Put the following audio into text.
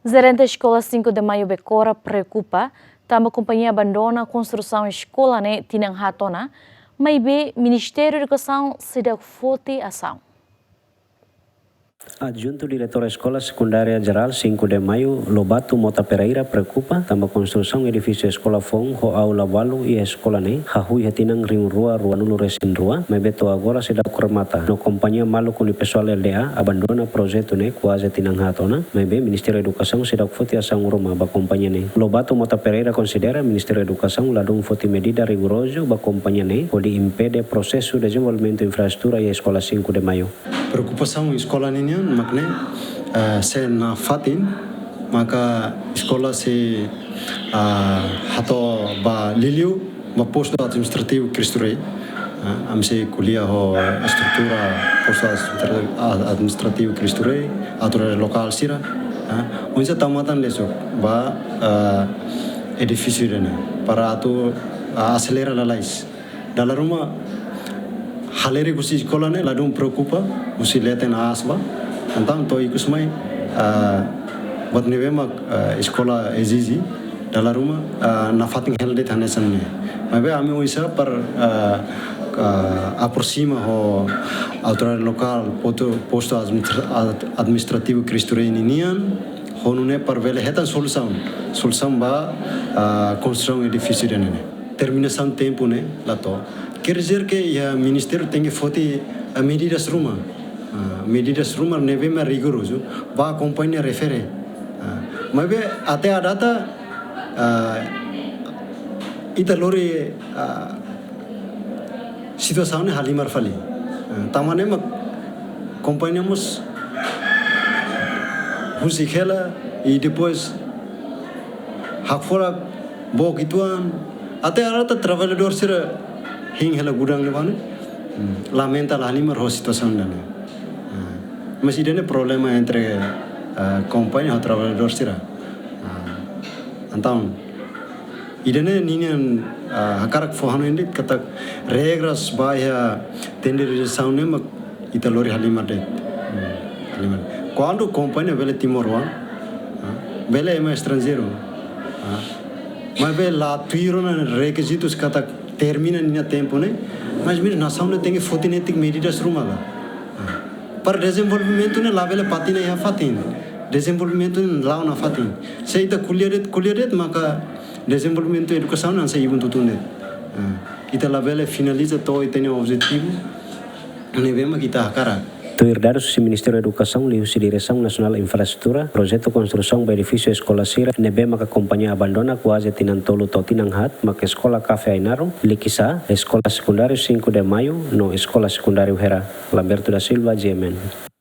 Gerente Escola 5 de Maio Becora preocupa tama companhia abandona a construção escola ne tinang hatona, mas Ministério da Educação se dá forte ação. Adjunto diretor Escola Secundária Geral 5 de Maio, Lobato Mota Pereira, preocupa tamba construção edifício Escola Fong, ho aula balu e escola ne, hahui hatinang ring rua nulu resin rua, mas beto agora se dá cormata. No companhia malu com o pessoal LDA abandona projeto ne quase tinang hatona, mas Ministério da Educação se dá forte ação ruma ba companhia ne. Lobato Mota Pereira considera Ministério da Educação ladung forte medida rigoroso ba companhia ne, pode impede processo de desenvolvimento infraestrutura e Escola 5 de Maio. Preocupação escola ini makna se na fatin maka escola se hato ba liliu ba posto administrativo kristurei amse kuliah ho estrutura posto administrativo kristurei atura lokal sira unsa tamatan lesok ba edifício dene para atu acelera lalais dalam rumah haleri gusi sekolah ne ladung preocupa gusi leten asba então to ikus mai buat nevema sekolah ezizi dalam rumah na fating helde thanesan ne mabe ami uisa par aproxima ho autoridade local posto administrativo kristurei nian honune par vele hetan solução ba construção edifício dene terminação tempo ne lato quer dizer que o Ministério tem que fazer medidas rumah neve mais rigoroso, vai acompanhar refere. Mas até a data ita lori situação halimar fali. Tamane mak acompanhamos musikela e depois hakfora bok ituan até a data trabalhador será hing hela gudang levane lamenta la halimar ho situação dane mas idene problema entre companhia e trabalhador sira então idene ninian hakarak fohano indi kata regras bahaya tenderização ne mak italori halimar de halimar quando companhia vele timorwa vele é estrangeiro mas vele lá tuiro na requisitos kata termina ninha tempo né mas mir nação ne tem que fotinetic medidas rumah para desenvolvimento ne lá vele patina ya fatin desenvolvimento lá na fatin sei da kuliaret maka desenvolvimento educação não sei ibun tutunet kita lá vele finaliza todo e tem objetivo ne vema kita hakara. Dados do Ministério da Educação, Liusi Direção Nacional Infraestrutura, projeto construção do edifício escola Sira, nebe maka companhia abandona quase tinantolo to tinanghat, maka escola Café Ainaro, Likisa, escola secundário 5 de Maio, no escola secundário Hera, Lamberto da Silva, GMN.